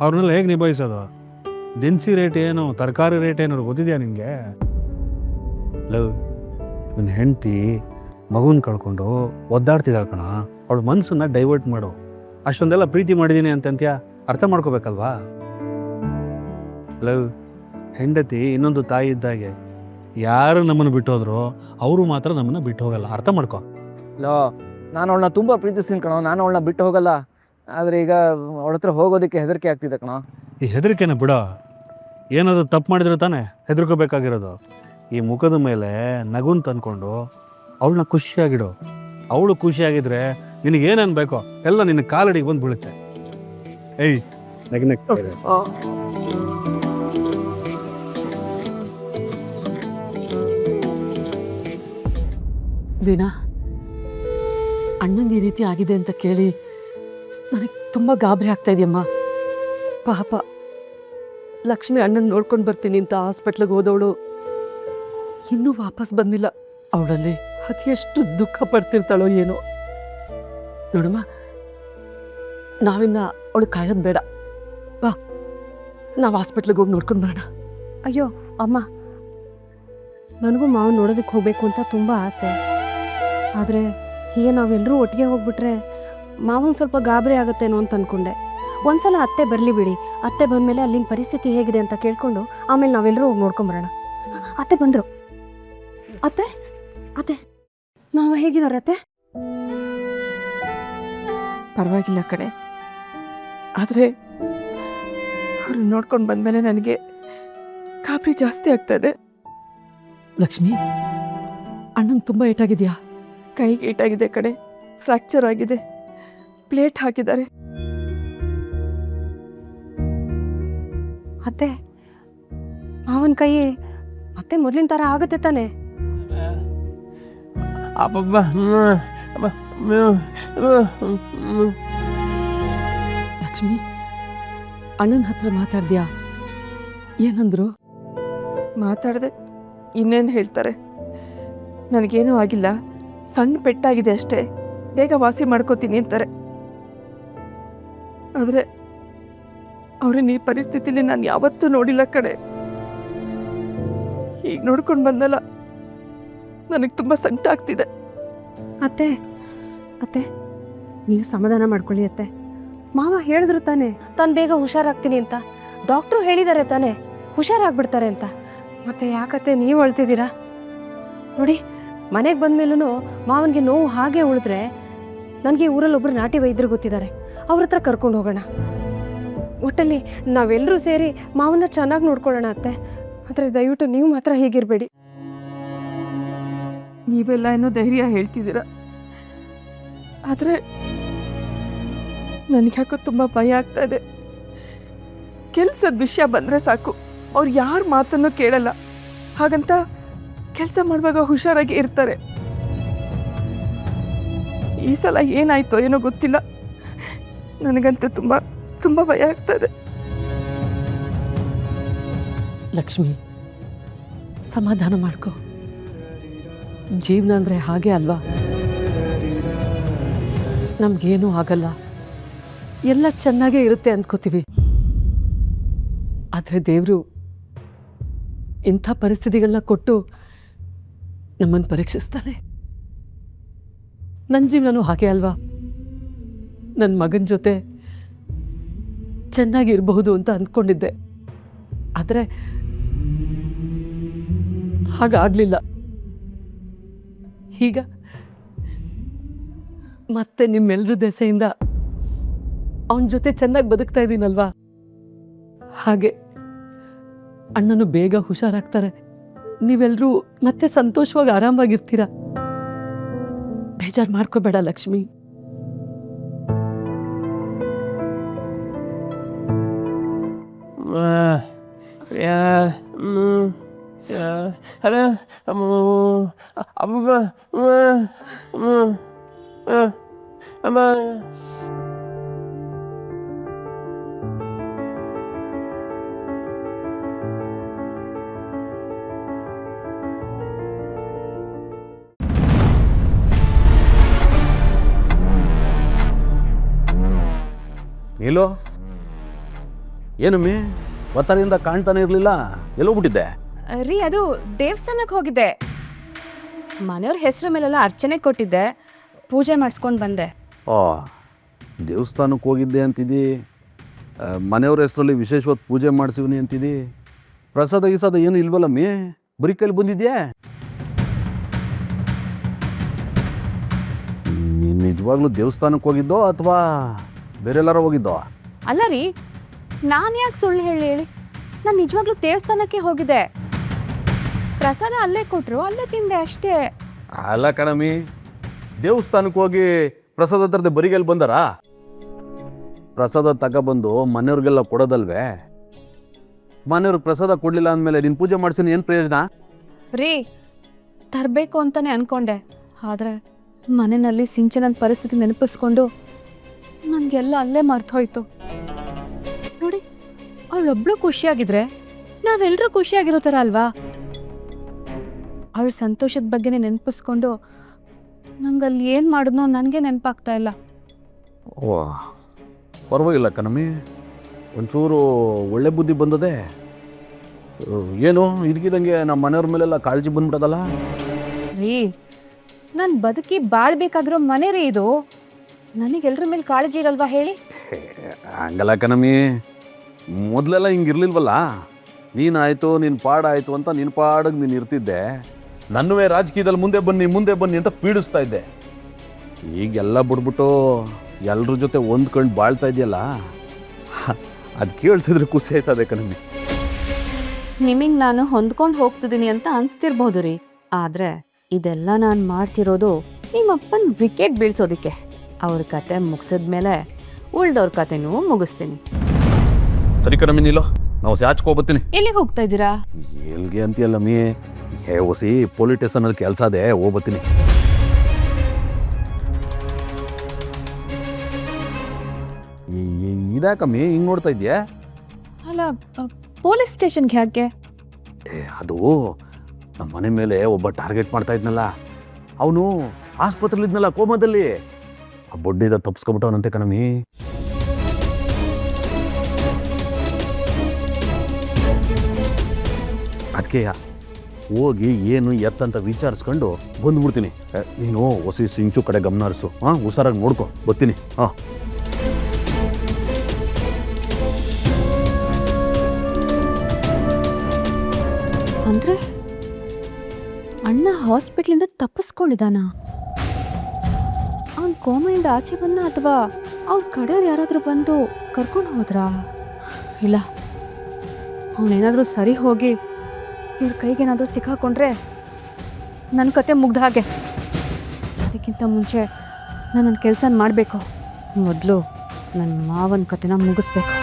ಅವ್ರನ್ನೆಲ್ಲ ಹೇಗೆ ನಿಭಾಯಿಸೋದು? ದಿನಸಿ ರೇಟ್ ಏನು, ತರಕಾರಿ ರೇಟ್ ಏನಾದ್ರು ಗೊತ್ತಿದೆಯಾ ನಿನಗೆ? ಲವ್, ನನ್ನ ಹೆಂಡತಿ ಮಗುನ ಕಳ್ಕೊಂಡು ಒದ್ದಾಡ್ತಿದ್ದಾಳೆ ಕಣ. ಅವಳ ಮನಸ್ಸನ್ನ ಡೈವರ್ಟ್ ಮಾಡು. ಅಷ್ಟೊಂದೆಲ್ಲ ಪ್ರೀತಿ ಮಾಡಿದ್ದೀನಿ ಅಂತಂತ್ಯ ಅರ್ಥ ಮಾಡ್ಕೋಬೇಕಲ್ವಾ? ಲವ್, ಹೆಂಡತಿ ಇನ್ನೊಂದು ತಾಯಿ ಇದ್ದಾಗೆ. ಯಾರು ನಮ್ಮನ್ನು ಬಿಟ್ಟು ಹೋದ್ರು ಅವರು ಮಾತ್ರ ನಮ್ಮನ್ನು ಬಿಟ್ಟು ಹೋಗಲ್ಲ. ಅರ್ಥ ಮಾಡ್ಕೊ. ಲೋ, ನಾನು ಅವಳನ್ನ ತುಂಬ ಪ್ರೀತಿಸ್ತೀನಿ ಕಣೋ. ನಾನು ಅವಳನ್ನ ಬಿಟ್ಟು ಹೋಗಲ್ಲ. ಆದರೆ ಈಗ ಅವಳ ಹತ್ರ ಹೋಗೋದಕ್ಕೆ ಹೆದರಿಕೆ ಆಗ್ತಿದೆ ಕಣೋ. ಈ ಹೆದರಿಕೆನ ಬಿಡೋ. ಏನಾದರೂ ತಪ್ಪು ಮಾಡಿದ್ರೆ ತಾನೇ ಹೆದರ್ಕೋಬೇಕಾಗಿರೋದು. ಈ ಮುಖದ ಮೇಲೆ ನಗುನ್ ತಂದ್ಕೊಂಡು ಅವಳನ್ನ ಖುಷಿಯಾಗಿಡು. ಅವಳು ಖುಷಿಯಾಗಿದ್ರೆ ನಿನಗೇನೇನು ಬೇಕೋ ಎಲ್ಲ ನಿನ್ನ ಕಾಲಡಿಗೆ ಬಂದು ಬೀಳುತ್ತೆ. ಏಯ್, ನಗ್ನಗ್ತಾ ಇರು. ವೀಣಾ, ಅಣ್ಣಂಗೆ ಈ ರೀತಿ ಆಗಿದೆ ಅಂತ ಕೇಳಿ ನನಗೆ ತುಂಬ ಗಾಬರಿ ಆಗ್ತಾ ಇದೆಯಮ್ಮ. ಪಾಪ ಲಕ್ಷ್ಮಿ ಅಣ್ಣನ ನೋಡ್ಕೊಂಡು ಬರ್ತೀನಿ ಅಂತ ಹಾಸ್ಪಿಟ್ಲಿಗೆ ಹೋದವಳು ಇನ್ನೂ ವಾಪಸ್ ಬಂದಿಲ್ಲ. ಅವಳಲ್ಲಿ ಅತಿಯಷ್ಟು ದುಃಖ ಪಡ್ತಿರ್ತಾಳೋ ಏನೋ. ನೋಡಮ್ಮ, ನಾವಿನ್ನ ಅವಳು ಕಾಯೋದು ಬೇಡ. ಬಾ, ನಾವು ಹಾಸ್ಪಿಟ್ಲಿಗೆ ಹೋಗಿ ನೋಡ್ಕೊಂಡು ಬರೋಣ. ಅಯ್ಯೋ ಅಮ್ಮ, ನನಗೂ ಮಾವು ನೋಡೋದಕ್ಕೆ ಹೋಗಬೇಕು ಅಂತ ತುಂಬ ಆಸೆ. ಆದರೆ ಹೀಗೆ ನಾವೆಲ್ಲರೂ ಒಟ್ಟಿಗೆ ಹೋಗ್ಬಿಟ್ರೆ ಮಾವನ್ ಸ್ವಲ್ಪ ಗಾಬರಿ ಆಗುತ್ತೇನೋ ಅಂತ ಅಂದ್ಕೊಂಡೆ. ಒಂದ್ಸಲ ಅತ್ತೆ ಬರಲಿ ಬಿಡಿ. ಅತ್ತೆ ಬಂದಮೇಲೆ ಅಲ್ಲಿನ ಪರಿಸ್ಥಿತಿ ಹೇಗಿದೆ ಅಂತ ಕೇಳ್ಕೊಂಡು ಆಮೇಲೆ ನಾವೆಲ್ಲರೂ ಹೋಗಿ ನೋಡ್ಕೊಂಬರೋಣ. ಅತ್ತೆ ಬಂದರು. ಅತ್ತೆ ಅತ್ತೆ ಮಾವ ಹೇಗಿದ್ದಾರೆ ಅತ್ತೆ? ಪರವಾಗಿಲ್ಲ ಕಡೆ. ಆದರೆ ಅವ್ರು ನೋಡ್ಕೊಂಡು ಬಂದಮೇಲೆ ನನಗೆ ಗಾಬರಿ ಜಾಸ್ತಿ ಆಗ್ತಾ ಇದೆ. ಲಕ್ಷ್ಮಿ, ಅಣ್ಣಂಗೆ ತುಂಬ ಏಟಾಗಿದೆಯಾ? ಕೈಗೆ ಏಟಾಗಿದೆ ಕಡೆ. ಫ್ರ್ಯಾಕ್ಚರ್ ಆಗಿದೆ. ಪ್ಲೇಟ್ ಹಾಕಿದ್ದಾರೆ. ಅತ್ತೆ, ಮಾವನ ಕೈ ಮತ್ತೆ ಮೊದಲಿನ ಥರ ಆಗುತ್ತೆ ತಾನೆ? ಲಕ್ಷ್ಮಿ, ಅಣ್ಣನ ಹತ್ರ ಮಾತಾಡ್ದ್ಯಾ? ಏನಂದ್ರು? ಮಾತಾಡ್ದೆ, ಇನ್ನೇನು ಹೇಳ್ತಾರೆ? ನನಗೇನೂ ಆಗಿಲ್ಲ, ಸಣ್ಣ ಪೆಟ್ಟಾಗಿದೆ ಅಷ್ಟೇ, ಬೇಗ ವಾಸಿ ಮಾಡ್ಕೋತೀನಿ ಅಂತಾರೆ. ಆದರೆ ಅವ್ರನ್ನ ಈ ಪರಿಸ್ಥಿತಿಲಿ ನಾನು ಯಾವತ್ತೂ ನೋಡಿಲ್ಲ ಕಡೆ. ಈಗ ನೋಡ್ಕೊಂಡು ಬಂದಲ್ಲ, ನನಗೆ ತುಂಬ ಸಂಕಟ ಆಗ್ತಿದೆ. ಅತ್ತೆ ಅತ್ತೆ ನೀವು ಸಮಾಧಾನ ಮಾಡ್ಕೊಳ್ಳಿ ಅತ್ತೆ. ಮಾವ ಹೇಳಿದ್ರು ತಾನೆ ತಾನು ಬೇಗ ಹುಷಾರಾಗ್ತೀನಿ ಅಂತ. ಡಾಕ್ಟ್ರು ಹೇಳಿದ್ದಾರೆ ತಾನೆ ಹುಷಾರಾಗ್ಬಿಡ್ತಾರೆ ಅಂತ. ಮತ್ತೆ ಯಾಕತ್ತೆ ನೀವು ಅಳ್ತಿದ್ದೀರಾ? ನೋಡಿ, ಮನೆಗೆ ಬಂದಮೇಲೂ ಮಾವನಿಗೆ ನೋವು ಹಾಗೆ ಉಳಿದ್ರೆ ನನಗೆ ಊರಲ್ಲಿ ಒಬ್ಬರು ನಾಟಿ ವೈದ್ಯರು ಗೊತ್ತಿದ್ದಾರೆ. ಅವ್ರ ಹತ್ರ ಕರ್ಕೊಂಡು ಹೋಗೋಣ. ಒಟ್ಟಲ್ಲಿ ನಾವೆಲ್ಲರೂ ಸೇರಿ ಮಾವನ್ನ ಚೆನ್ನಾಗಿ ನೋಡ್ಕೊಳ್ಳೋಣ ಅತ್ತೆ. ಆದರೆ ದಯವಿಟ್ಟು ನೀವು ಮಾತ್ರ ಹೀಗಿರಬೇಡಿ. ನೀವೆಲ್ಲ ಏನೋ ಧೈರ್ಯ ಹೇಳ್ತಿದ್ದೀರ, ಆದರೆ ನನಗೆ ಯಾಕೋ ತುಂಬ ಭಯ ಆಗ್ತಾ ಇದೆ. ಕೆಲಸದ ವಿಷಯ ಬಂದರೆ ಸಾಕು, ಅವ್ರು ಯಾರ ಮಾತನ್ನು ಕೇಳಲ್ಲ. ಹಾಗಂತ ಕೆಲಸ ಮಾಡುವಾಗ ಹುಷಾರಾಗಿ ಇರ್ತಾರೆ. ಈ ಸಲ ಏನಾಯ್ತೋ ಏನೋ ಗೊತ್ತಿಲ್ಲ, ನನಗಂತೂ ತುಂಬ ತುಂಬ ಭಯ ಆಗ್ತದೆ. ಲಕ್ಷ್ಮಿ, ಸಮಾಧಾನ ಮಾಡ್ಕೋ. ಜೀವನ ಅಂದರೆ ಹಾಗೆ ಅಲ್ವಾ? ನಮಗೇನೂ ಆಗಲ್ಲ, ಎಲ್ಲ ಚೆನ್ನಾಗೇ ಇರುತ್ತೆ ಅಂದ್ಕೋತೀವಿ. ಆದರೆ ದೇವರು ಇಂಥ ಪರಿಸ್ಥಿತಿಗಳನ್ನ ಕೊಟ್ಟು ನಮ್ಮನ್ನು ಪರೀಕ್ಷಿಸ್ತಾನೆ. ನನ್ನ ಜೀವನನೂ ಹಾಗೆ ಅಲ್ವಾ? ನನ್ನ ಮಗನ ಜೊತೆ ಚೆನ್ನಾಗಿರಬಹುದು ಅಂತ ಅಂದ್ಕೊಂಡಿದ್ದೆ, ಆದರೆ ಹಾಗಾಗಲಿಲ್ಲ. ಈಗ ಮತ್ತೆ ನಿಮ್ಮೆಲ್ಲರ ದೆಸೆಯಿಂದ ಅವನ ಜೊತೆ ಚೆನ್ನಾಗಿ ಬದುಕ್ತಾ ಇದ್ದೀನಲ್ವಾ? ಹಾಗೆ ಅಣ್ಣನು ಬೇಗ ಹುಷಾರಾಗ್ತಾರೆ. ನೀವೆಲ್ಲರೂ ಮತ್ತೆ ಸಂತೋಷವಾಗಿ ಆರಾಮಾಗಿರ್ತೀರ. ಬೇಜಾರು ಮಾಡ್ಕೋಬೇಡ ಲಕ್ಷ್ಮಿ. ನೀಲು, ಏನಮ್ಮಿ ಒತ್ತರಿಂದ ಕಾಣ್ತಾನೆ ಇರಲಿಲ್ಲ, ಎಲ್ಲೋಗ್ಬಿಟ್ಟಿದ್ದೆ? ರೀ ಅದು ದೇವಸ್ಥಾನಕ್ಕೆ ಹೋಗಿದ್ದೆ. ಮನೆಯವ್ರ ಹೆಸರು ಮೇಲೆಲ್ಲ ಅರ್ಚನೆ ಕೊಟ್ಟಿದ್ದೆ, ಪೂಜೆ ಮಾಡಿಸ್ಕೊಂಡು ಬಂದೆ. ಓ, ದೇವಸ್ಥಾನಕ್ಕೆ ಹೋಗಿದ್ದೆ ಅಂತಿದ್ದಿ, ಮನೆಯವ್ರ ಹೆಸರಲ್ಲಿ ವಿಶೇಷವಾದ ಪೂಜೆ ಮಾಡಿಸಿವ್ನಿ ಅಂತಿದ್ದಿ. ಪ್ರಸಾದ ಗಿಸಾದ ಏನು ಇಲ್ವಲ್ಲಮ್ಮಿ, ಬರೀ ಕೈಲಿ ಬಂದಿದ್ಯಾ? ನೀನು ನಿಜವಾಗ್ಲೂ ದೇವಸ್ಥಾನಕ್ಕೆ ಹೋಗಿದ್ದೋ ಅಥವಾ ಬೇರೆಲ್ಲಾರ ಹೋಗಿದ್ದೋ? ಅಲ್ಲ ರೀ, ನಾನು ಯಾಕೆ ಸುಳ್ಳು ಹೇಳಿ ನಾನು ನಿಜವಾಗ್ಲೂ ದೇವಸ್ಥಾನಕ್ಕೆ ಹೋಗಿದ್ದೆ. ಪ್ರಸಾದ ಅಲ್ಲೇ ಕೊಟ್ಟರು, ಅಲ್ಲೇ ತಿಂದೆ ಅಷ್ಟೇ. ಅಲ್ಲ ಕಣಮ್ಮಿ, ದೇವಸ್ಥಾನಕ್ಕೆ ಹೋಗಿ ಪ್ರಸಾದ ತರದೆ ಬರಿಗೆಲ್ಲಿ ಬಂದಾರ? ಪ್ರಸಾದ ತಗೊಬಂದು ಮನೆಯವ್ರಿಗೆಲ್ಲ ಕೊಡೋದಲ್ವೇ? ಮನೆಯವ್ರಿಗೆ ಪ್ರಸಾದ ಕೊಡಲಿಲ್ಲ ಅಂದಮೇಲೆ ನೀನು ಪೂಜೆ ಮಾಡ್ಸಿನ ಏನು ಪ್ರಯೋಜನ? ರೀ, ತರಬೇಕು ಅಂತಾನೆ ಅನ್ಕೊಂಡೆ, ಆದರೆ ಮನೆಯಲ್ಲಿ ಸಿಂಚನದ ಪರಿಸ್ಥಿತಿ ನೆನಪಿಸ್ಕೊಂಡು ನನಗೆಲ್ಲ ಅಲ್ಲೇ ಮರ್ತೋಯ್ತು. ನೋಡಿ, ಅವಳೊಬ್ಳು ಖುಷಿಯಾಗಿದ್ರೆ ನಾವೆಲ್ಲರೂ ಖುಷಿಯಾಗಿರೋ ಥರ ಅಲ್ವಾ? ಅವಳ ಸಂತೋಷದ ಬಗ್ಗೆನೇ ನೆನಪಿಸ್ಕೊಂಡು ನಂಗಲ್ಲಿ ಏನು ಮಾಡಿದ್ನೋ ನನಗೆ ನೆನಪಾಗ್ತಾ ಇಲ್ಲ. ಓ, ಪರವಾಗಿಲ್ಲ ಕಣಮ್ಮಿ, ಒಂಚೂರು ಒಳ್ಳೆ ಬುದ್ಧಿ ಬಂದದೆ. ಏನು ಇದಕ್ಕಿದಂಗೆ ನಮ್ಮ ಮನೆಯವ್ರ ಮೇಲೆಲ್ಲ ಕಾಳಜಿ ಬಂದ್ಬಿಟ್ಟದಲ್ಲ? ರೀ, ನಾನು ಬದುಕಿ ಬಾಳ್ಬೇಕಾಗಿರೋ ಮನೆ ರೀ ಇದು. ನನಗೆಲ್ರ ಮೇಲೆ ಕಾಳಜಿ ಇರಲ್ವಾ ಹೇಳಿ? ಹಂಗಲ್ಲ ಕಣಮ್ಮಿ, ಮೊದಲೆಲ್ಲ ಹಿಂಗಿರ್ಲಿಲ್ವಲ್ಲ. ನೀನಾಯಿತು ನಿನ್ನ ಪಾಡಾಯಿತು ಅಂತ ನಿನ್ನ ಪಾಡಿಗೆ ನೀನು ಇರ್ತಿದ್ದೆ. ನನ್ನುವೇ ರಾಜಕೀಯದಲ್ಲಿ ಮುಂದೆ ಬನ್ನಿ ಅಂತ ಪೀಡಿಸ್ತಾ ಇದ್ದೆ. ಈಗೆಲ್ಲ ಬಿಡ್ಬಿಟ್ಟು ಎಲ್ಲರ ಜೊತೆ ಹೊಂದ್ಕೊಂಡು ಬಾಳ್ತಾ ಇದೆಯಲ್ಲ, ಅದು ಕೇಳ್ತಿದ್ರೆ ಖುಷಿ ಆಯ್ತದೆ ಕಣಮ್ಮಿ. ನಿಮಗೆ ನಾನು ಹೊಂದ್ಕೊಂಡು ಹೋಗ್ತಿದ್ದೀನಿ ಅಂತ ಅನಿಸ್ತಿರ್ಬೋದು ರೀ, ಆದರೆ ಇದೆಲ್ಲ ನಾನು ಮಾಡ್ತಿರೋದು ನಿಮ್ಮಪ್ಪನ ವಿಕೆಟ್ ಬೀಳ್ಸೋದಕ್ಕೆ. ಅವ್ರ ಕತೆ ಮುಗಿಸಿದ್ಮೇಲೆ ಉಳ್ದವ್ರ ಕತೆನೂ ಮುಗಿಸ್ತೀನಿ. ಸರಿ ಕಣಮ್ಮಿ, ನೀಲೋ ನಾವು ಸ್ಯಾಚ್ಕೋಬತ್ತೀನಿ. ಎಲ್ಲಿಗೆ ಹೋಗ್ತಾ ಇದ್ದೀರಾ? ಎಲ್ಗೆ ಅಂತೀಯಲ್ಲಮ್ಮಿ, ಹೊಸಿ ಪೊಲೀಸ್ ಸ್ಟೇಷನಲ್ಲಿ ಕೆಲಸ ಅದೇ, ಹೋಗ್ಬತ್ತೀನಿ. ಇದಾಕಮ್ಮಿ ಹಿಂಗೆ ನೋಡ್ತಾ ಇದೆಯಾ? ಅಲ್ಲ, ಪೊಲೀಸ್ ಸ್ಟೇಷನ್ಗೆ ಯಾಕೆ? ಅದು ನಮ್ಮ ಮನೆ ಮೇಲೆ ಒಬ್ಬ ಟಾರ್ಗೆಟ್ ಮಾಡ್ತಾ ಇದ್ನಲ್ಲ, ಅವನು ಆಸ್ಪತ್ರೆಲಿದ್ನಲ್ಲ ಕೋಮದಲ್ಲಿ, ಆ ಬೊಡ್ಡಿದ ತಪ್ಪಿಸ್ಕೊಬಿಟ್ಟವನಂತೆ ಕಣಮ್ಮಿ. ಅದಕ್ಕೆ ಹೋಗಿ ಏನು ಎತ್ತಂತ ವಿಚಾರಿಸ್ಕೊಂಡು ಬಂದ್ಬಿಡ್ತೀನಿ. ನೀನು ಹೊಸಿ ಸಿಂಚು ಕಡೆ ಗಮನ ಹರಿಸು. ಹಾಂ, ಹುಷಾರಾಗಿ ನೋಡ್ಕೊ, ಬರ್ತೀನಿ. ಹಾಂ. ಅಂದರೆ ಅಣ್ಣ ಹಾಸ್ಪಿಟ್ಲಿಂದ ತಪ್ಪಿಸ್ಕೊಂಡಿದ್ದಾನ? ಅವ್ನು ಕೋಮೆಯಿಂದ ಆಚೆ ಬಂದ ಅಥವಾ ಅವ್ರ ಕಡೆಯವ್ರು ಯಾರಾದರೂ ಬಂದು ಕರ್ಕೊಂಡು ಹೋದ್ರಾ? ಇಲ್ಲ, ಅವನೇನಾದರೂ ಸರಿ ಹೋಗಿ ಇವ್ರ ಕೈಗೇನಾದರೂ ಸಿಕ್ಕಾಕೊಂಡ್ರೆ ನನ್ನ ಕತೆ ಮುಗ್ದ ಹಾಗೆ. ಅದಕ್ಕಿಂತ ಮುಂಚೆ ನಾನು ನನ್ನ ಕೆಲಸ ಮಾಡಬೇಕು. ಮೊದಲು ನನ್ನ ಮಾವನ ಕತೆನ ಮುಗಿಸ್ಬೇಕು.